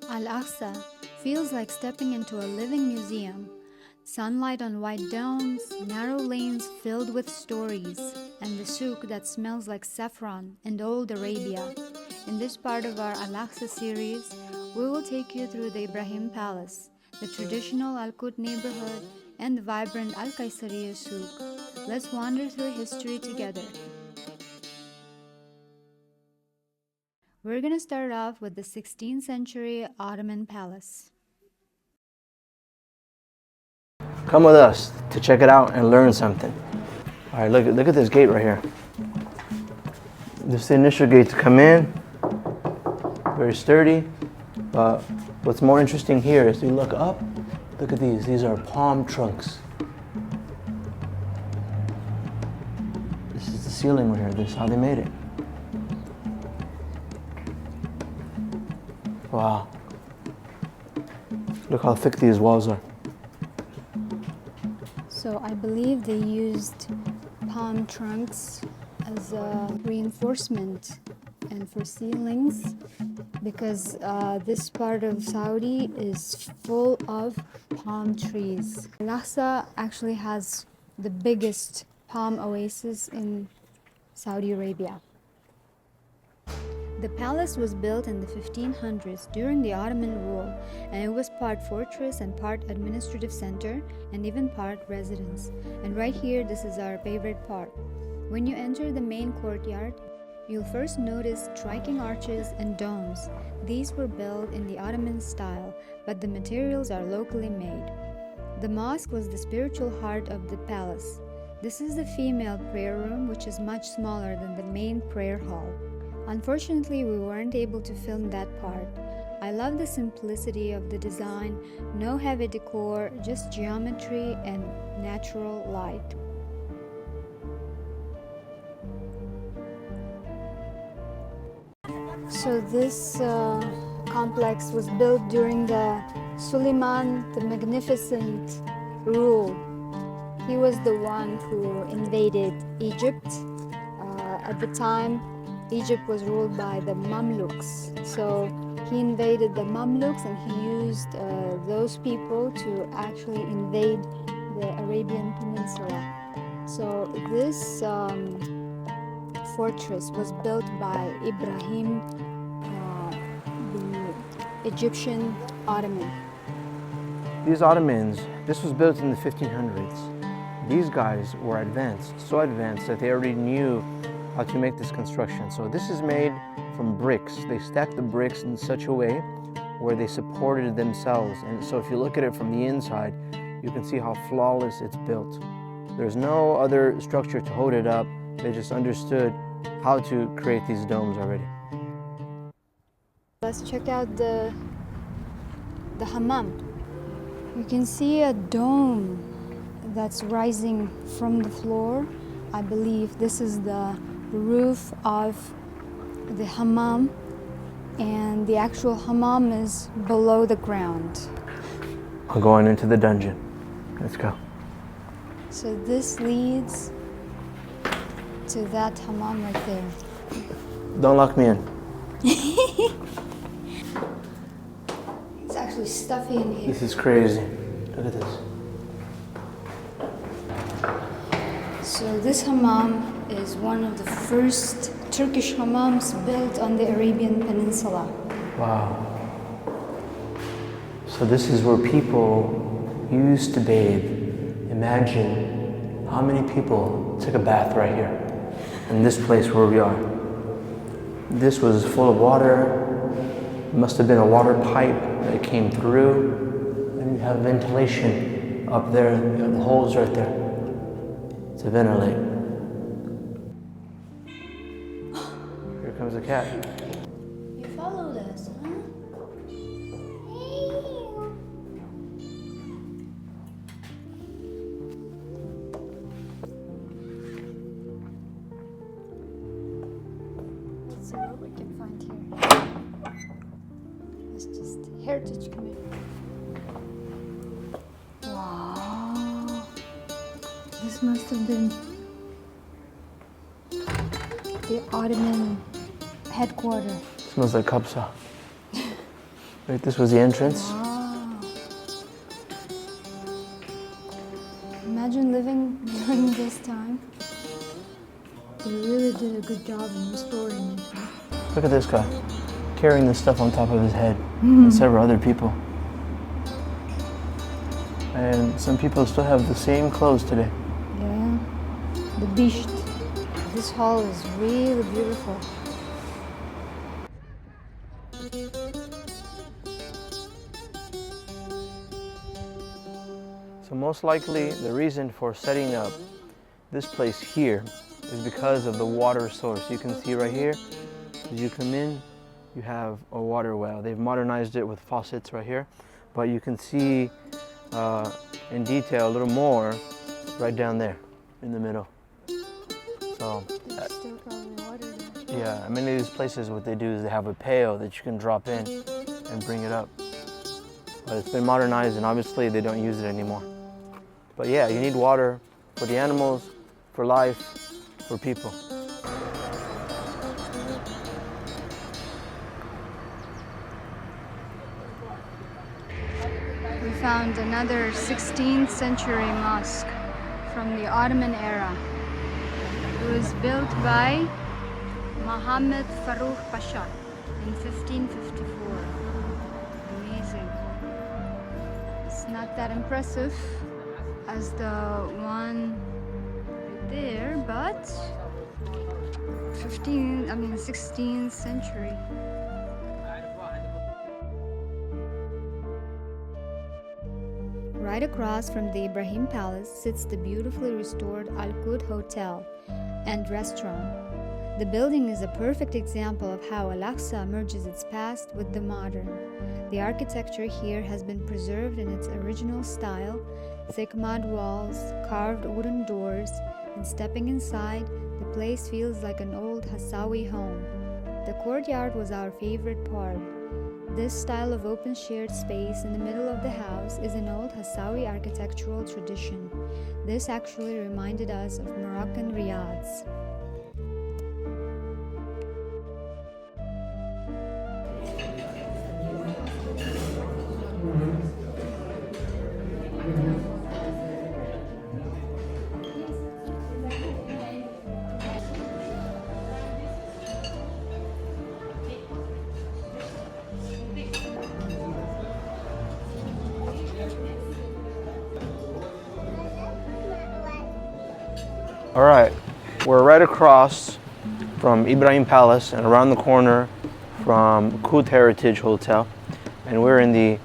Al-Aqsa feels like stepping into a living museum. Sunlight on white domes, narrow lanes filled with stories, and the souk that smells like saffron and old Arabia. In this part of our Al-Aqsa series, we will take you through the Ibrahim Palace, the traditional Al-Koot neighborhood, and the vibrant Qaisariya Souk. Let's wander through history together. We're going to start off with the 16th century Ottoman palace. Come with us to check it out and learn something. All right, look at this gate right here. This is the initial gate to come in. Very sturdy. But what's more interesting here is we look up. Look at these. These are palm trunks. This is the ceiling right here. This is how they made it. Wow. Look how thick these walls are. So I believe they used palm trunks as a reinforcement and for ceilings because this part of Saudi is full of palm trees. Al-Aqsa actually has the biggest palm oasis in Saudi Arabia. The palace was built in the 1500s during the Ottoman rule, and it was part fortress and part administrative center and even part residence. And right here, this is our favorite part. When you enter the main courtyard, you'll first notice striking arches and domes. These were built in the Ottoman style, but the materials are locally made. The mosque was the spiritual heart of the palace. This is the female prayer room, which is much smaller than the main prayer hall. Unfortunately, we weren't able to film that part. I love the simplicity of the design, no heavy decor, just geometry and natural light. So this complex was built during the Suleiman the Magnificent rule. He was the one who invaded Egypt. At the time, Egypt was ruled by the Mamluks, so he invaded the Mamluks and he used those people to actually invade the Arabian Peninsula. So this fortress was built by Ibrahim, the Egyptian Ottoman. These Ottomans, this was built in the 1500s. These guys were advanced, so advanced that they already knew how to make this construction. So this is made from bricks. They stacked the bricks in such a way where they supported themselves. And so if you look at it from the inside, you can see how flawless it's built. There's no other structure to hold it up. They just understood how to create these domes already. Let's check out the hammam. You can see a dome that's rising from the floor. I believe this is the roof of the hammam, and the actual hammam is below the ground. We're going into the dungeon. Let's go. So this leads to that hammam right there. Don't lock me in. It's actually stuffy in here. This is crazy. Look at this. So this hammam is one of the first Turkish hammams built on the Arabian Peninsula. Wow. So this is where people used to bathe. Imagine how many people took a bath right here, in this place where we are. This was full of water. It must have been a water pipe that came through. And you have ventilation up there, you have the holes right there to ventilate. Here comes a cat. You followed us, huh? Let's see what we can find here. It's just heritage community. Wow. This must have been the Ottoman headquarters. Smells like kapsa. Right, this was the entrance. Wow. Imagine living during this time. They really did a good job in restoring it. Look at this guy, carrying this stuff on top of his head, and several other people. And some people still have the same clothes today. Yeah, the bisht. This hall is really beautiful. So most likely the reason for setting up this place here is because of the water source. You can see right here, as you come in, you have a water well. They've modernized it with faucets right here, but you can see in detail a little more right down there in the middle. So There's still probably water there. yeah, many of these places what they do is they have a pail that you can drop in and bring it up. But it's been modernized and obviously they don't use it anymore. But yeah, you need water for the animals, for life, for people. We found another 16th century mosque from the Ottoman era. It was built by Muhammad Farooq Pasha in 1554. Amazing. It's not that impressive as the one right there, but 16th century. Right across from the Ibrahim Palace sits the beautifully restored Koot Hotel and restaurant. The building is a perfect example of how Al-Aqsa merges its past with the modern. The architecture here has been preserved in its original style, thick mud walls, carved wooden doors, and stepping inside, the place feels like an old Hassawi home. The courtyard was our favorite part. This style of open shared space in the middle of the house is an old Hassawi architectural tradition. This actually reminded us of Moroccan riads. All right, we're right across from Ibrahim Palace and around the corner from Koot Heritage Hotel. And we're in the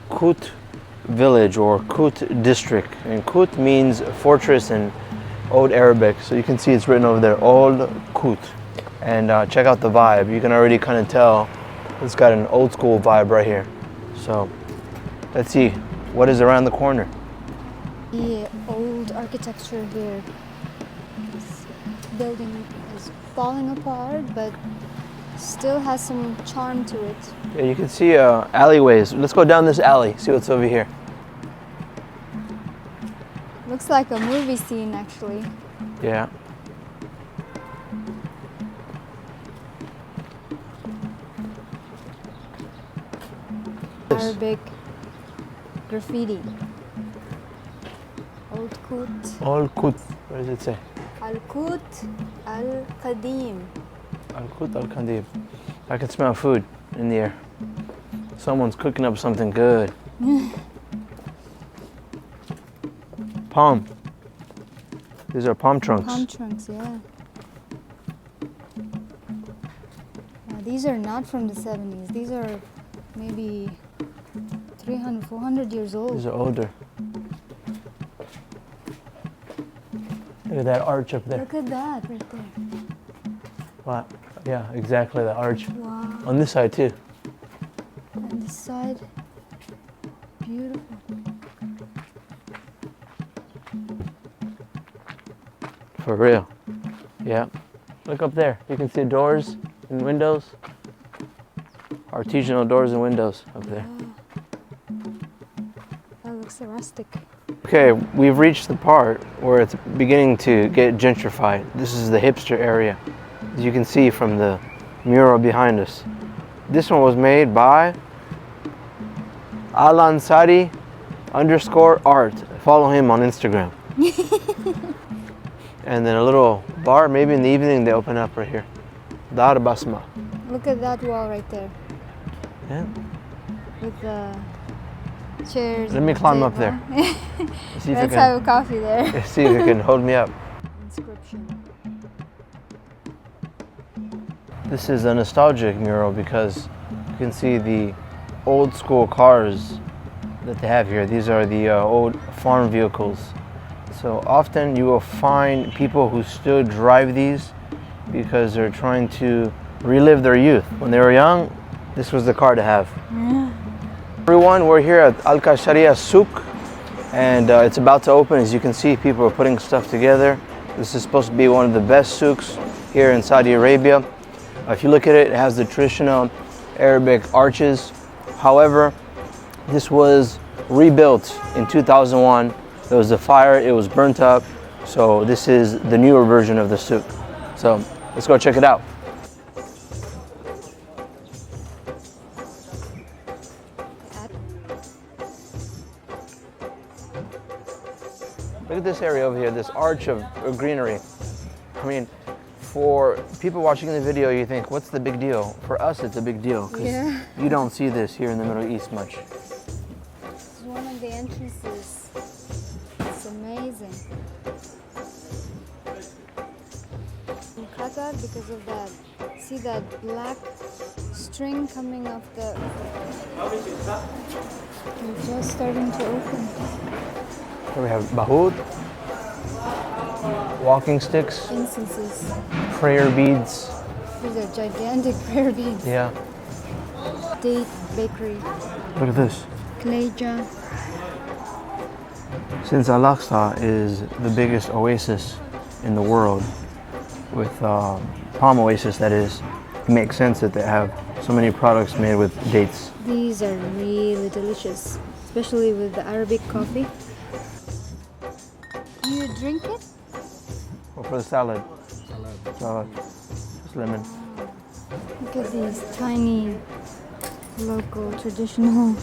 Koot village or Koot district. And Koot means fortress in Old Arabic. So you can see it's written over there, Old Koot. And check out the vibe. You can already kind of tell it's got an old school vibe right here. So let's see what is around the corner. The old architecture here. Building is falling apart, but still has some charm to it. Yeah, you can see alleyways. Let's go down this alley, see what's over here. Looks like a movie scene, actually. Yeah. Arabic graffiti. Old Koot. Old Koot. What does it say? Koot al-Qadim. Al-Koot al-Qadim. I can smell food in the air. Someone's cooking up something good. Palm. These are palm trunks. Palm trunks, yeah. These are not from the 70s. These are maybe 300, 400 years old. These are older. Look at that arch up there. Look at that right there. What? Yeah, exactly, the arch. Wow. On this side too. And this side, beautiful. For real. Yeah. Look up there. You can see doors and windows. Artisanal doors and windows up there. That looks rustic. Okay, we've reached the part where it's beginning to get gentrified. This is the hipster area, as you can see from the mural behind us. This one was made by Alansari_art. Follow him on Instagram. And then a little bar, maybe in the evening they open up right here. Dar Basma. Look at that wall right there. Yeah. With the chairs. Let me climb up there. See if Let's have a coffee there. See if it can hold me up. Inscription. This is a nostalgic mural because you can see the old school cars that they have here. These are the old farm vehicles. So often you will find people who still drive these because they're trying to relive their youth. When they were young, this was the car to have. Yeah. Everyone, we're here at Qaisariya Souk and it's about to open. As you can see, people are putting stuff together. This is supposed to be one of the best souks here in Saudi Arabia. If you look at it, it has the traditional Arabic arches. However, this was rebuilt in 2001. There was a fire, it was burnt up. So this is the newer version of the souk. So let's go check it out. Look at this area over here, this arch of greenery. I mean, for people watching the video, you think, what's the big deal? For us, it's a big deal because you don't see this here in the Middle East much. It's one of the entrances. It's amazing. In Qatar, because of that, see that black string coming off the... It's just starting to open. Here we have bahut, walking sticks, Incenses. prayer beads. These are gigantic prayer beads. Yeah. Date bakery. Look at this. Kleja. Since Al-Aqsa is the biggest oasis in the world, with palm oasis that is, it makes sense that they have so many products made with dates. These are really delicious, especially with the Arabic coffee. Do you drink it? Or for the salad. Salad. Just lemon. Look at these tiny, local, traditional.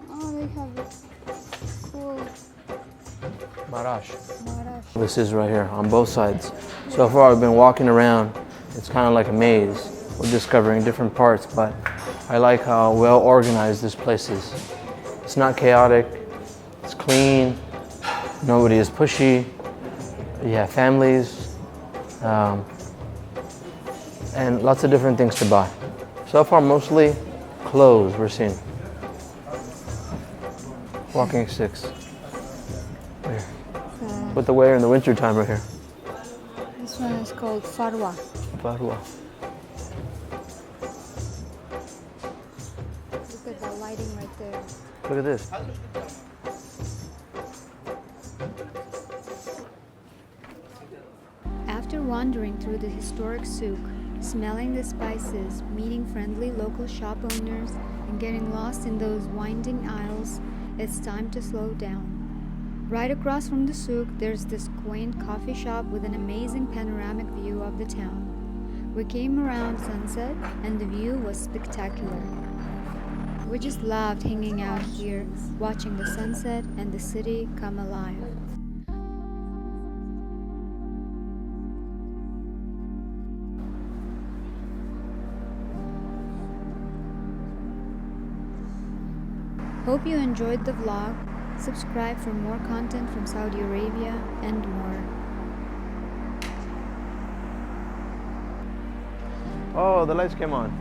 Oh, they have a cool Marash. marash. This is right here on both sides. So far I've been walking around. It's kind of like a maze. We're discovering different parts, but I like how well organized this place is. It's not chaotic. It's clean. Nobody is pushy. You have families. And lots of different things to buy. So far mostly clothes we're seeing. Walking sticks. Here. What they wear in the winter time right here. This one is called farwa. Farwa. Look at the lighting right there. Look at this. After wandering through the historic souk, smelling the spices, meeting friendly local shop owners, and getting lost in those winding aisles, it's time to slow down. Right across from the souk, there's this quaint coffee shop with an amazing panoramic view of the town. We came around sunset and the view was spectacular. We just loved hanging out here, watching the sunset and the city come alive. Hope you enjoyed the vlog. Subscribe for more content from Saudi Arabia and more. Oh, the lights came on.